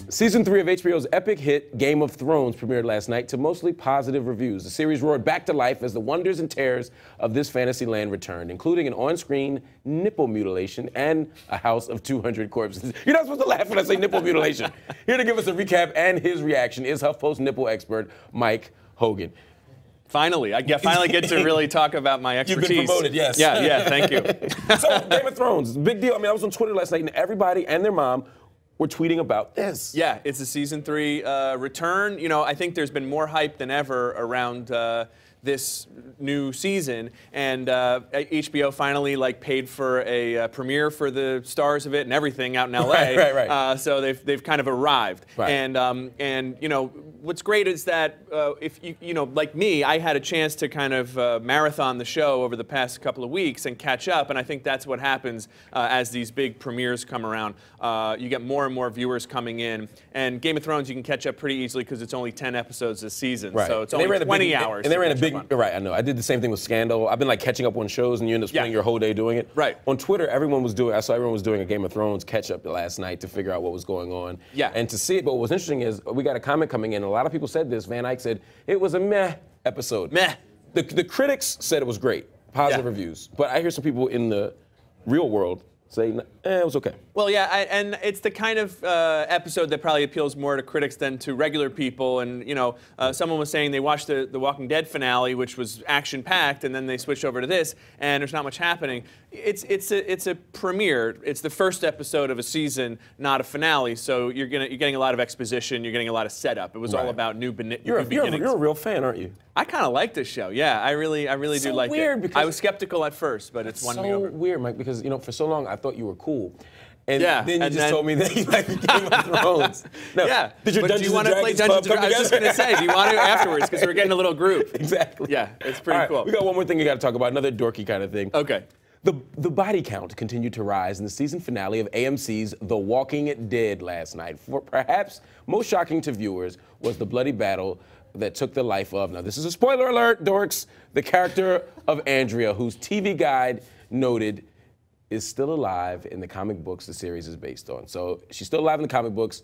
Season 3 of HBO's epic hit Game of Thrones premiered last night to mostly positive reviews. The series roared back to life as the wonders and terrors of this fantasy land returned, including an on-screen nipple mutilation and a house of 200 corpses. You're not supposed to laugh when I say nipple mutilation. Here to give us a recap and his reaction is HuffPost nipple expert Mike Hogan. Finally, I finally get to really talk about my expertise. You've been promoted, yes. Yeah, thank you. So, Game of Thrones, big deal. I mean, I was on Twitter last night, and everybody and their mom were tweeting about this. Yeah, it's a season 3 return. You know, I think there's been more hype than ever around this new season, and HBO finally paid for a premiere for the stars of it and everything out in LA. Right. So they've kind of arrived. Right. And you know what's great is that if you know, like me, I had a chance to kind of marathon the show over the past couple of weeks and catch up, and I think that's what happens as these big premieres come around. You get more and more viewers coming in, and Game of Thrones you can catch up pretty easily because it's only 10 episodes this season, right. So it's only 20 hours. And they ran a big, right, I know. I did the same thing with Scandal. I've been catching up on shows, and you end up spending your whole day doing it. Right. On Twitter, I saw everyone was doing a Game of Thrones catch-up last night to figure out what was going on. Yeah. And to see it, but what was interesting is we got a comment coming in, and a lot of people said this. Van Eyck said, it was a meh episode. Meh. The critics said it was great, positive reviews. But I hear some people in the real world say, it was okay. Well, yeah, and it's the kind of episode that probably appeals more to critics than to regular people. And you know, someone was saying they watched the Walking Dead finale, which was action-packed, and then they switched over to this, and there's not much happening. It's a premiere. It's the first episode of a season, not a finale. So you're getting a lot of exposition. You're getting a lot of setup. It was all about new beginnings. You're a real fan, aren't you? I kind of like this show. Yeah, I really do like it. Because I was skeptical at first, but it's won me over. So weird, Mike, because you know, for so long I thought you were cool. And then you just told me that you like Game of Thrones. No, yeah. Did your do you want to play Dungeons and Dragons? I was just going to say, do you want to afterwards? Because we're getting a little group. Exactly. Yeah, it's pretty cool. We got one more thing we got to talk about, another dorky kind of thing. Okay. The body count continued to rise in the season finale of AMC's The Walking Dead last night. Perhaps most shocking to viewers was the bloody battle that took the life of, now this is a spoiler alert, dorks, the character of Andrea, whose TV guide noted is still alive in the comic books the series is based on. So she's still alive in the comic books,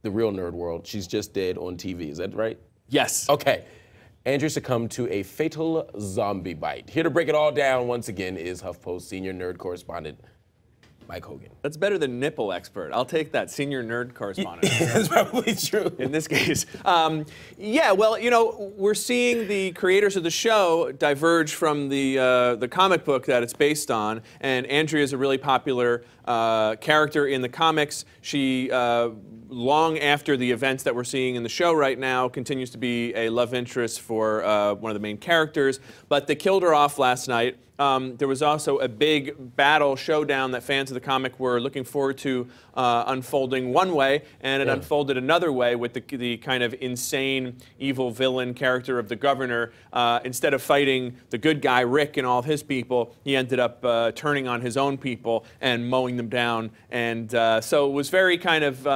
the real nerd world. She's just dead on TV, is that right? Yes. Okay. Andrea succumbed to a fatal zombie bite. Here to break it all down once again is HuffPost senior nerd correspondent Mike Hogan. That's better than nipple expert. I'll take that, senior nerd correspondent. That's probably true. In this case. Yeah, well, you know, we're seeing the creators of the show diverge from the comic book that it's based on, and Andrea is a really popular character in the comics. She, long after the events that we're seeing in the show right now, continues to be a love interest for one of the main characters, but they killed her off last night. There was also a big battle showdown that fans of the comic were looking forward to unfolding one way, and it unfolded another way with the kind of insane, evil villain character of the governor. Instead of fighting the good guy, Rick, and all of his people, he ended up turning on his own people and mowing them down. And so it was very kind of,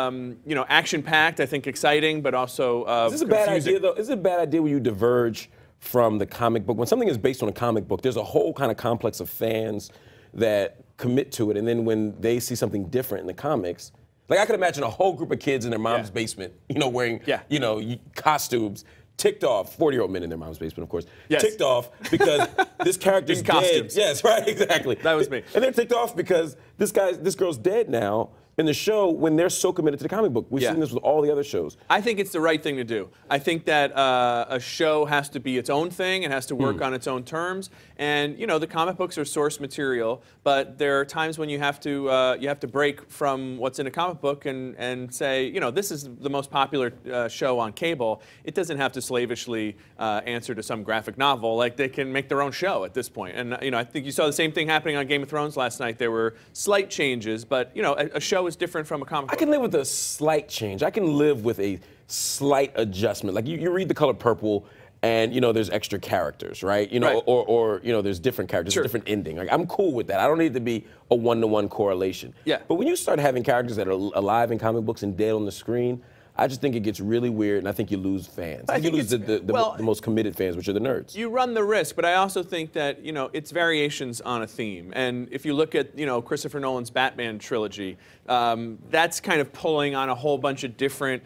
you know, action-packed, I think exciting, but also Is this a bad idea, though? Is it a bad idea when you diverge from the comic book? When something is based on a comic book, there's a whole kind of complex of fans that commit to it, and then when they see something different in the comics, like I could imagine a whole group of kids in their mom's basement, you know, wearing, you know, costumes, ticked off, 40-year-old men in their mom's basement, of course, ticked off because this character's dead. Costumes. Yes, right, exactly. That was me. And they're ticked off because this girl's dead now in the show when they're so committed to the comic book. We've seen this with all the other shows. I think it's the right thing to do. I think that a show has to be its own thing. It has to work on its own terms. And you know, the comic books are source material, but there are times when you have to break from what's in a comic book and say, you know, this is the most popular show on cable. It doesn't have to slavishly answer to some graphic novel. Like, they can make their own show at this point. And you know, I think you saw the same thing happening on Game of Thrones last night. There were slight changes, but you know, a show is different from a comic book. I can live with a slight change. I can live with a slight adjustment. Like you read The Color Purple, and you know there's extra characters, right? You know, or you know there's different characters, a different ending. Like I'm cool with that. I don't need to be a one-to-one correlation. Yeah. But when you start having characters that are alive in comic books and dead on the screen, I just think it gets really weird, and I think you lose fans. I think you lose the most committed fans, which are the nerds. You run the risk, but I also think that, you know, it's variations on a theme. And if you look at, you know, Christopher Nolan's Batman trilogy, that's kind of pulling on a whole bunch of different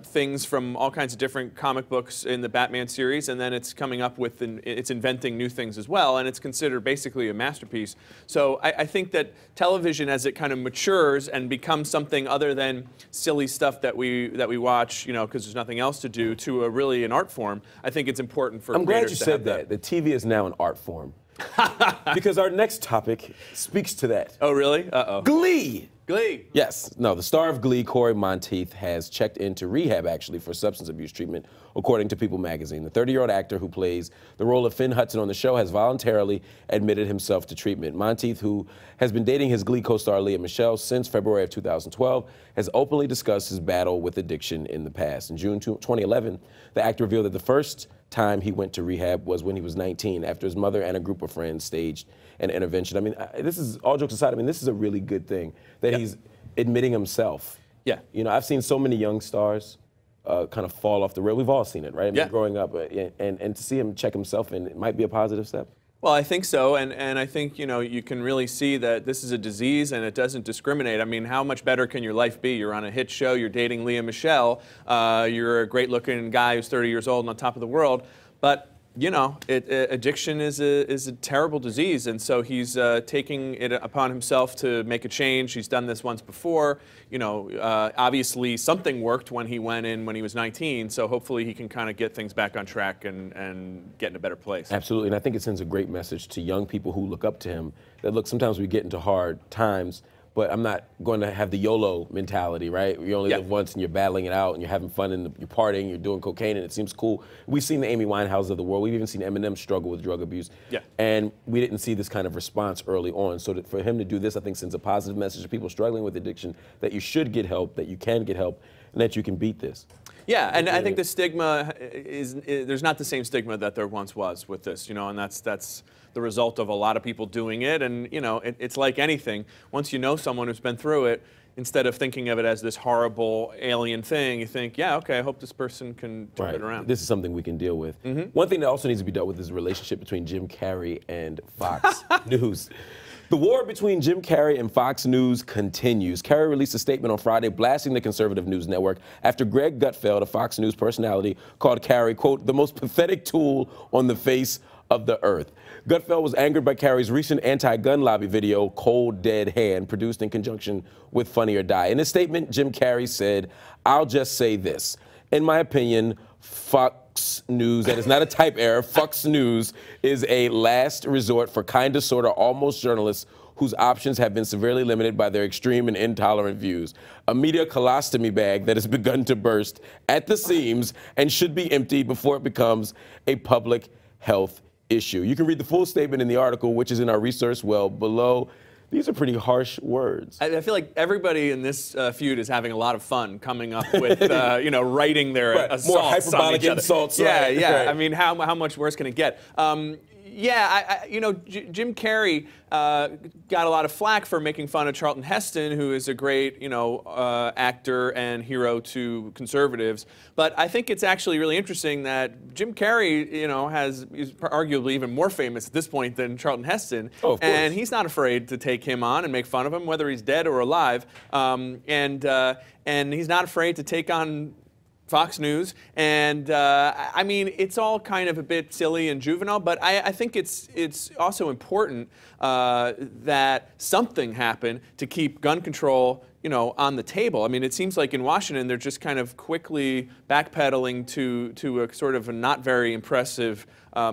things from all kinds of different comic books in the Batman series, and then it's coming up with, it's inventing new things as well, and it's considered basically a masterpiece. So I think that television, as it kind of matures and becomes something other than silly stuff that we watch, you know, because there's nothing else to do, to really an art form, I think it's important for creators to have that. I'm glad you said that. The TV is now an art form. Because our next topic speaks to that. Oh, really? Uh-oh. Glee! Glee. Yes. No, the star of Glee, Corey Monteith, has checked into rehab, actually, for substance abuse treatment, according to People magazine. The 30-year-old actor who plays the role of Finn Hudson on the show has voluntarily admitted himself to treatment. Monteith, who has been dating his Glee co-star Leah Michele since February of 2012, has openly discussed his battle with addiction in the past. In June 2011, the actor revealed that the first time he went to rehab was when he was 19, after his mother and a group of friends staged an intervention. I mean, this is, all jokes aside, I mean, this is a really good thing that he's admitting himself. Yeah. You know, I've seen so many young stars kind of fall off the rail. We've all seen it, right? I mean, growing up, and to see him check himself in, it might be a positive step. Well, I think so, and I think, you know, you can really see that this is a disease and it doesn't discriminate. I mean, how much better can your life be? You're on a hit show, you're dating Leah Michele, you're a great-looking guy who's 30 years old and on top of the world, but you know, addiction is a terrible disease, and so he's taking it upon himself to make a change. He's done this once before. You know, obviously something worked when he went in when he was 19, so hopefully he can kind of get things back on track and get in a better place. Absolutely, and I think it sends a great message to young people who look up to him that, look, sometimes we get into hard times, but I'm not going to have the YOLO mentality, right? You only live once and you're battling it out and you're having fun and you're partying, you're doing cocaine and it seems cool. We've seen the Amy Winehouses of the world. We've even seen Eminem struggle with drug abuse. Yeah. And we didn't see this kind of response early on. So for him to do this, I think sends a positive message to people struggling with addiction that you should get help, that you can get help, and that you can beat this. Yeah, and I think the stigma there's not the same stigma that there once was with this, you know, and that's the result of a lot of people doing it. And, you know, it's like anything. Once you know someone who's been through it, instead of thinking of it as this horrible alien thing, you think, yeah, okay, I hope this person can turn it around. This is something we can deal with. One thing that also needs to be dealt with is the relationship between Jim Carrey and Fox News. The war between Jim Carrey and Fox News continues. Carrey released a statement on Friday blasting the conservative news network after Greg Gutfeld, a Fox News personality, called Carrey, quote, the most pathetic tool on the face of the earth. Gutfeld was angered by Carrey's recent anti-gun lobby video, Cold Dead Hand, produced in conjunction with Funny or Die. In his statement, Jim Carrey said, I'll just say this. In my opinion, Fox News, that is not a type error, Fox News is a last resort for kinda, sorta, almost journalists whose options have been severely limited by their extreme and intolerant views. A media colostomy bag that has begun to burst at the seams and should be emptied before it becomes a public health issue. You can read the full statement in the article, which is in our resource well below. These are pretty harsh words. I feel like everybody in this feud is having a lot of fun coming up with, you know, writing their assaults more hyperbolic on each insults. Yeah, yeah. I mean, how much worse can it get? Yeah, you know, Jim Carrey got a lot of flack for making fun of Charlton Heston, who is a great, you know, actor and hero to conservatives. But I think it's actually really interesting that Jim Carrey, you know, is arguably even more famous at this point than Charlton Heston. Oh, of course. And he's not afraid to take him on and make fun of him, whether he's dead or alive. And he's not afraid to take on Fox News, and I mean, it's all kind of a bit silly and juvenile, but I think it's also important that something happen to keep gun control, you know, on the table. I mean, it seems like in Washington they're just kind of quickly backpedaling to a sort of a not very impressive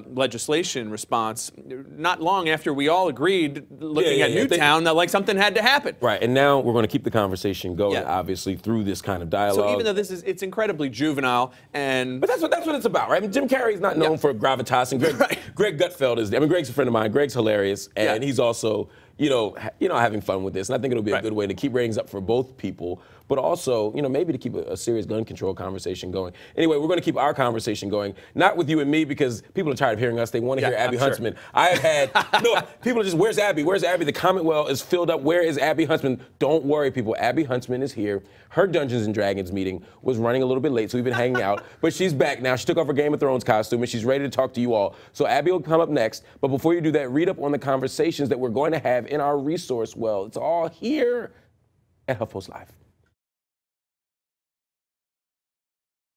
legislation response. Not long after we all agreed, looking at Newtown, that like something had to happen. Right, and now we're going to keep the conversation going, obviously, through this kind of dialogue. So even though it's incredibly juvenile, and but that's what it's about, right? I mean, Jim Carrey's not known for gravitas, and Greg Gutfeld is. I mean, Greg's a friend of mine. Greg's hilarious, and he's also, you know, having fun with this. And I think it'll be a good way to keep ratings up for both people. but also, you know, maybe to keep a serious gun control conversation going. Anyway, we're going to keep our conversation going, not with you and me, because people are tired of hearing us. They want to hear Abby Huntsman. Sure. I have had, no, people are just, where's Abby? Where's Abby? The comment well is filled up. Where is Abby Huntsman? Don't worry, people. Abby Huntsman is here. Her Dungeons & Dragons meeting was running a little bit late, so we've been hanging out. But she's back now. She took off her Game of Thrones costume, and she's ready to talk to you all. So Abby will come up next. But before you do that, read up on the conversations that we're going to have in our resource well. It's all here at HuffPost Live.